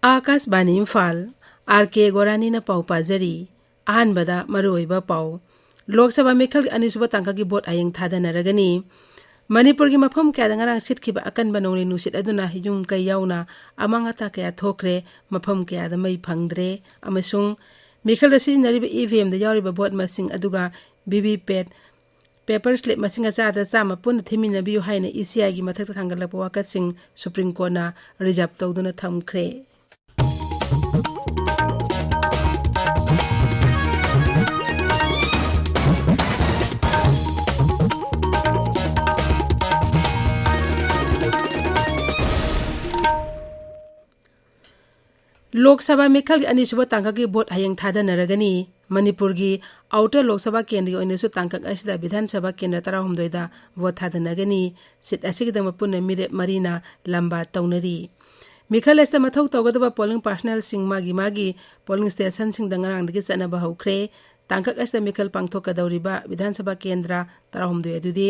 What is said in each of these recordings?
Akashvani Imphal R.K गोरानी न पाउ पाजरी अहनबदा मरुओइबा पाउ लोकसभा मिखल अनिसुबा तांकागी बोट आयंग थादनरगनी मणिपुर की मफम क्यादा ngarang सिटखिबा अकनबा नोंगले नुसित अदुना युम कै याउना अमांगता कया थोखरे मफम क्यादा मै फंगद्रे अमसुंग मिखल सिजनरिबा EVM दा यारिबा बोट मसिंग अदुगा VVPAT पेपर स्लिप मसिंग चादा चामा पुन थिमिनबियु हाइना ECI की मथक थांगलपा वाकतसिंग सुप्रीम कोर्टना रिजर्व तौदुना थमख्रे लोकसभा मिखल अनिसुबा तांकागी बोट हयंग थादनरगनी मणिपुर की आउटर लोकसभा केंद्र ओइनसु तांकाक असिदा विधानसभा केंद्र 13 दा वोट थादनगनी सिट असिगदम पुन मिरे मरीना लंबा तौनरी मिखल एस्ता मथौ तौगदबा पोलिंग पर्सनल सिंग मागी पोलिंग स्टेशन सिंग दंगरांगदगी चनबा हौख्रे तांकाक असिदा मिखल पांगथोकदौरिबा विधानसभा केंद्र 13 अदुदी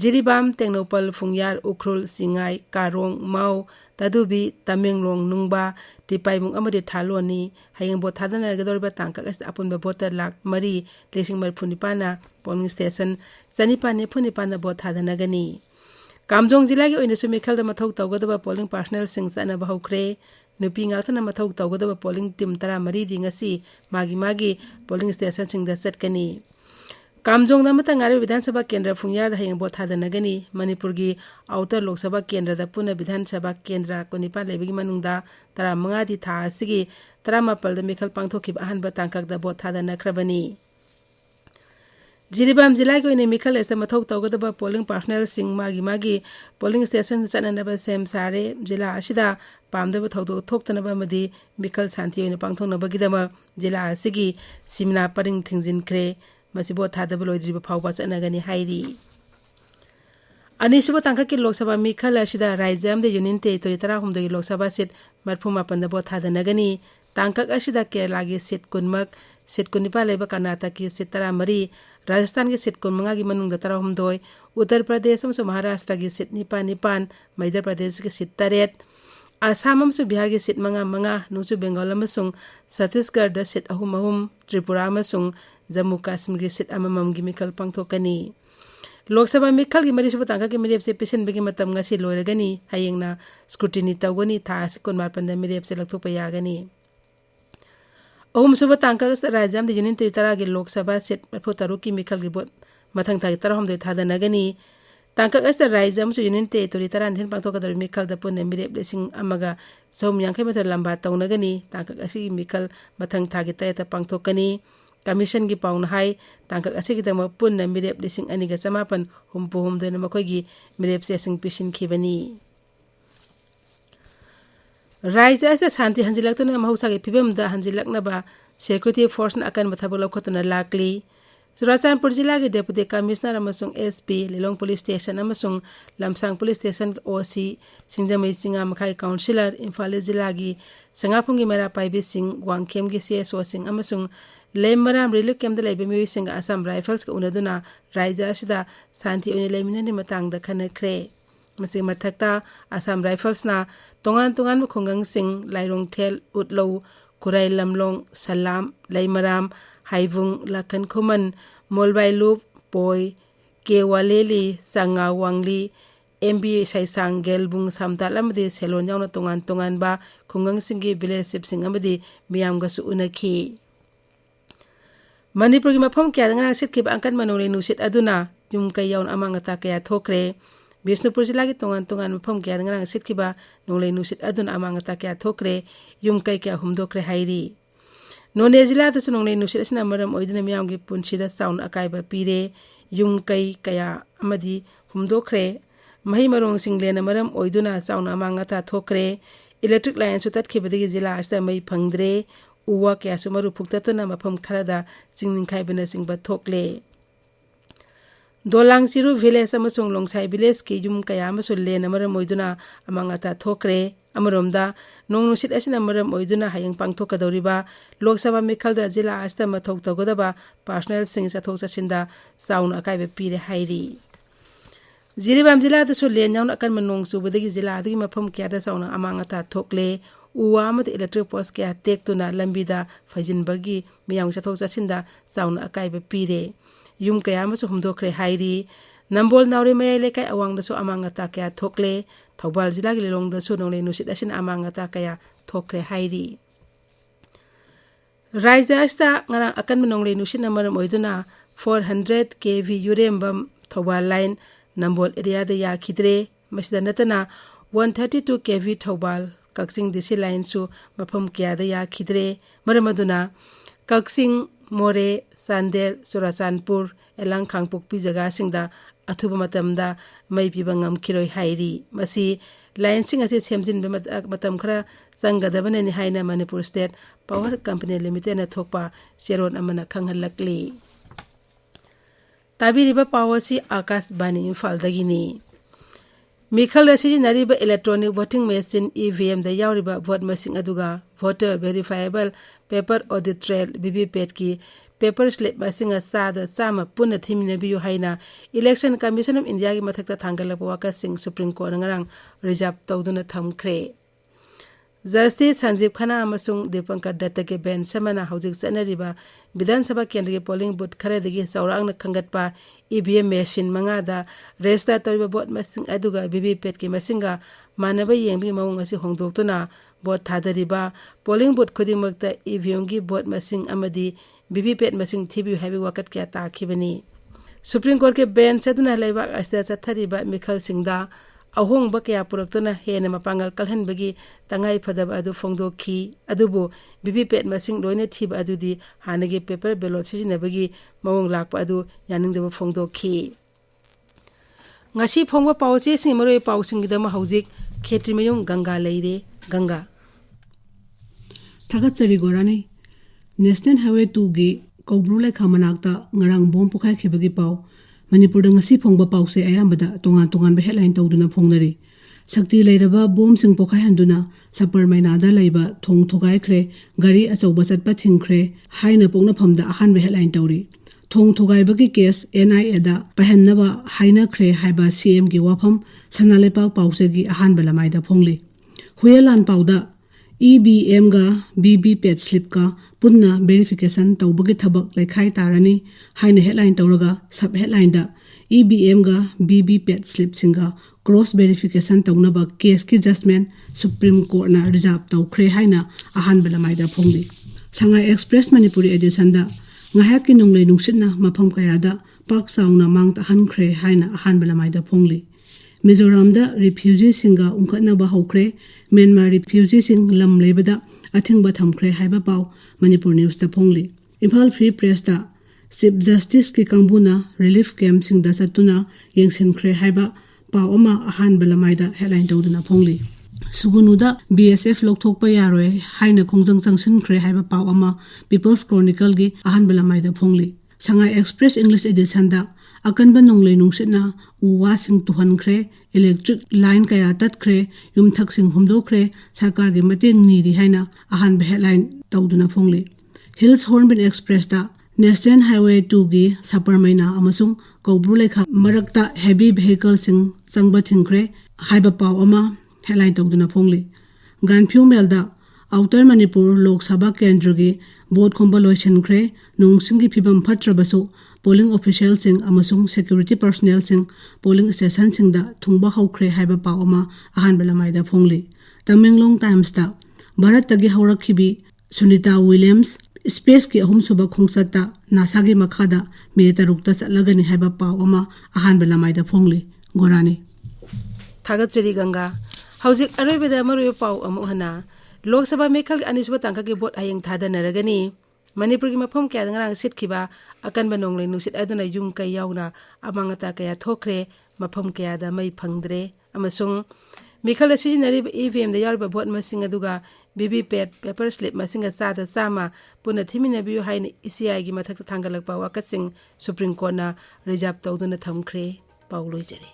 जिरीबाम तेंगनोपल फुंगयार उख्रुल सिंगाई कारोंग माउ तदुबी तमेंगलोंग नुंगबा टिपाइमुंग अमदि थालोनी हयंग बोट थादनरगदौरिबा तांकाक असिदा अपुनबा भोटर लाख मरी लेसिंग मरफुनिपाना पोलिंग स्टेशन चनिपाने फुनिपाना बोट थादनगनी कामजोंग जिला की ओइनसु मिखल द मथौ तौगदबा पोलिंग पर्सनल सिंग चनबा हौख्रे नुपी ngathana मथौ तौगदबा पोलिंग टीम 13 दी ngasi मागी पोलिंग स्टेशन सिंग द चटकनी कामजोंग नमता ngaरे विधानसभा केंद्र फुंगयार द हयंग बोट थादनगनी मणिपुर की आउटर लोकसभा केंद्र द पुन विधानसभा केंद्र कोनिपा लेबगी मनुंगदा 15 दी था सिगी 19 द मिखल पांगथोखिब अहनबा तांकाक द बोट थादनख्रबनी जिरीबाम जिला की मिखल ऐसे मथौ तौगदबा पोलिंग पर्सनल सिंग मागी पोलिंग स्टेशन चननबा सेम सारे जिला असिदा पामदबा थौदो थोक्तनबा मदी मिखल शांति ओइना पांगथोंगनबगीदमा जिला असिगी सिमना परिंग थिंजिनख्रे मसि बोट थादबा लोइद्रिबा फावबा चनगनी हाइरी अनिसुबा तांकाकी लोकसभा मिखल असिदा राज्य अमदे यूनियन टेरिटोरी 13 लोकसभा सीट 35 दा बोट थादनगनी तांकाक असिदा केरला की सीट 19 सीट 19 लेबा कर्नाटक की सीट 13 राजस्थान की सीट 15 की मनुंग 13 उत्तर प्रदेश और महाराष्ट्र की सीट 9 मध्य प्रदेश की सीट 3 आसाम और बिहार की सीट 5 नूसु बेंगल और छत्तीसगढ़ सीट 3 त्रिपुरा और जम्मू काश्मीर की सीट अममम की मिखल पांगथोकनी लोकसभा मिखल की मरीसुबा तांका की मिरेप से पिसनबगी मतम ngasi लोइरगनी हयंगना स्क्रूटिनी तौगनी था 19 दा मिरेप से लक्थोपा यागनी सुबह तांका राज्य यूनियन टेरिटोरी की लोकसभा सीट 43 की मिखल की बोट मथंग था 13 थादनगनी तांका राज्य यूनियन टेरिटोरी 13 पांगथोकदौरी मिखल द पुन मिरेप लिसिंग अमगा 150 लंबा तौनगनी तांका असी मिखल मथंग था की 3 पांगथोकनी कमीशन की पाउन हाई तांका असी की दम पुन मिरेप लिसिंग 2,950 हुम्पुहुमदोन मखोगी मिरेप से सिंग पिशिन खिबनी राज्य से शांति हंजिलक्तुना महौसा की फिबम द हंजिलक्नबा सिक्योरिटी फोर्स न अकन मथबो लौखतुना लाकली चुराचानपुर जिला के डेप्यूटी कमिश्नर अमसुंग SP लिलोंग पुलिस स्टेशन अमसुंग लमसांग पुलिस स्टेशन OC सिंगजमई सिंगा मखाई काउंसिलर इम्फाल जिला की संगापुंगी मेरा पाइबी सिंह वांगखेम की CSO सिंह अमसुंग लेमराम रिलीफ कैम्प द लेबे मिवी सिंह असम राइफल्स के उनदुना राज्य असिदा शांति ओइने लेमिननि मतांग द खनख्रे मसी मथक्ता असम राइफल्स ना तोंगान खुंगंग सिंह लाइरोंग थेल उतलो कुराई लमलोंग सलाम लेमराम हाइबुंग लखन खुमन मोलबाइलुप पोय केवालेली संगा वांगली MB साइसांग गेलबुंग सामताल अमदि सेलोन यावना तोंगान बा खुंगंग सिंगी विलेज सिंह अमदि मियामगसु उनखी मणिपुर की मफम क्यादंगना सिटखिब अंकन मनोले नुसित अदुना युम कै याउन अमांगता कया थोखरे बिष्णुपुर जिला की तोंगान मफम क्यादंगना सिटखिबा नोले नुसित अदुन अमांगता कया थोखरे युम कै क्या हुमदोखरे हाइरी नोने जिला द सुनोले नुसित असना मरम ओइदना मियामगी पुनसिदा साउन अकाइबा पीरे युम कै कया अमदि हुमदोखरे मही मरोंग सिंगलेन मरम ओइदुना साउन अमांगता थोखरे इलेक्ट्रिक लाइन सुततखिबदगी जिला असदा मई फंगद्रे उवा क्या सुमरु फुक्ततुना मफम खरदा सिंगनिंखाइबना सिंगबा थोकले दोलांग चिरु विलेज अमसुंग लोंगसाई विलेज की युम कया अमसु लेन मरम ओइदुना अमांगता थोखरे अमरोमदा नोंग नुसित असिना मरम ओइदुना हयंग पांगथोकदौरिबा लोकसभा मिखल द जिला अस्ता मथौ तौगदबा पर्सनल सिंग चथोक चसिंदा साउन अकाइबे पीरे हाइरी जिरीबाम जिला दसु लेन याउन अकन मनोंग सुबदगी जिला अदगी मफम क्यादा साउन अमांगता थोकले uwa amad electric post kya tektuna lambida fajinbagi miyang chathok chasinda chauna akaiba pire yum kaya amasu humdokre hairi nambol nauri mayai lekai awangda su amangata kaya thokle Thobal jila gi lelongda su nongle nusit asin amangata kaya thokre hairi Raija asta ngarang akan menongle nusin namaram oiduna 400 kV urembam Thobal line nambol area da ya khidre masida natana 132 kV Thobal Kaksing disi line su mafam kya da ya khidre maramaduna Kaksing More Sandel Surasanpur elang khangpokpi jaga singda athuba matamda mai piba ngamkiroi hairi masi line sing ase semjin matam khara sangadabane ni haina Manipur State Power Company Limited na thokpa seron amana khanghalakli tabiriba power si Akash Bani Imphal dagini Mikhal asiri nariba electronic voting machine EVM da yauriba vote machine aduga voter verifiable paper audit trail BVPAT ki paper slip masinga sada sama puna thimina biyu haina election commission of India gi mathakta thangalakwa waka sing Supreme Court ngarang reserve tawduna thamkhre Justice Sanjeev Khanna amasung Deepankar Datta ke bench samana hojik chanariba Vidhan Sabha Kendra polling booth kharadagi saurangna khangatpa EVM machine manga da register tawriba vote machine aduga BVPAT ki masinga manaba yengbi mawung asi hongdoktuna vote thadariba polling booth khudimakta EVM gi vote machine amadi BVPAT machine thibi haibi wakat kya takhibani Supreme Court ke bench aduna laiba asta chathariba Mikhal Singda ahong ba kya puraktuna hena mapangal kalhan bagi tangai phadaba adu phongdokhi adubo BVPAT machine loine thiba adudi hanagi paper ballot sijinabagi mawong lakpa adu yaningdaba phongdokhi ngasi phongwa pawche sing maroi pawsing gidama hojik khetrimayung Ganga leire Ganga Thagatsari Gorani National Highway 2 gi Kaubrule Khamanakta ngarang bom pokhai khibagi paw Manipur ngasi phongba pawse ayambada tongan be headline tawduna phongnari sakti leiraba bom sing pokhai handuna sapar mainada leiba thong thogai khre gari achauba chatpa thingkhre haina pokna phamda ahan be headline tawri thong thogai bagi case NIA da pahannaba haina khre haiba CM gi wafam sanalepak pawse gi ahan belamai da phongli huyelan pawda EBM ga BVPAT slip ka punna verification tawbagi thabak laikhai tarani haina headline tawraga sub headline da EBM ga BVPAT slip singa cross verification tawnaba case ki judgment Supreme Court na reserve tawkhre haina ahan belamai da phongli Shanghai Express Manipuri edition da ngahaki nonglei nungsitna mafam kaya da pak sauna mang ta hankhre haina ahan belamai da phongli Mizoram da refugees singa ungkhatna ba hokre Myanmar refugees sing lam lebada athingba thamkhre haiba paw Manipur News ta phongli Imphal Free Press ta Chief Justice ki kangbuna relief camp sing da chatuna yengsin khre haiba paw ama ahan belamai da headline tawduna phongli Sugunu da BSF lokthokpa yaroi haina khongjang changsin khre haiba paw ama People's Chronicle gi ahan belamai da phongli Shanghai Express English edition da akanba nonglei nungsitna uwa sing tuhan khre electric line kaya tat khre yumthak sing humdo khre sarkar gi mateng ni ri haina ahan be headline tawduna phongli Hills Hornbill Express da National Highway 2 gi Saparmaina amasung Kaubrulekha marakta heavy vehicle sing changba thingkhre haiba paw ama headline tawduna phongli Ganphu Melda Outer Manipur Lok Sabha Kendra gi vote khomba loisan khre nungsing gi phibam phatrabasu polling official sing amasung security personnel sing polling station sing da thungba haukhre haiba pawama ahan belamai da phongli Tamenglong Times da Bharat tagi haurakhibi Sunita Williams space ki ahum suba khongchata nasa gi makhada me tarukta chatlagani haiba pawama ahan belamai da phongli Gorani Thagatsari Ganga hojik aroibeda maru paw amu hana Lok Sabha Mekhal anisba tangka ki vote ayeng thada naragani Manipur gi mafam kya ngarang sitkhiba akan banonglei nusit aduna yum kai yauna amangata kaya thokre mafam kya da mai phangdre amasung Mekhal asijinari EVM da yarba vote masing aduga BVPAT paper slip masinga sada sama puna thimina biyu haina ECI gi mathak thangalakpa wakatsing Supreme Court na reserve tawduna thamkhre pawloi jare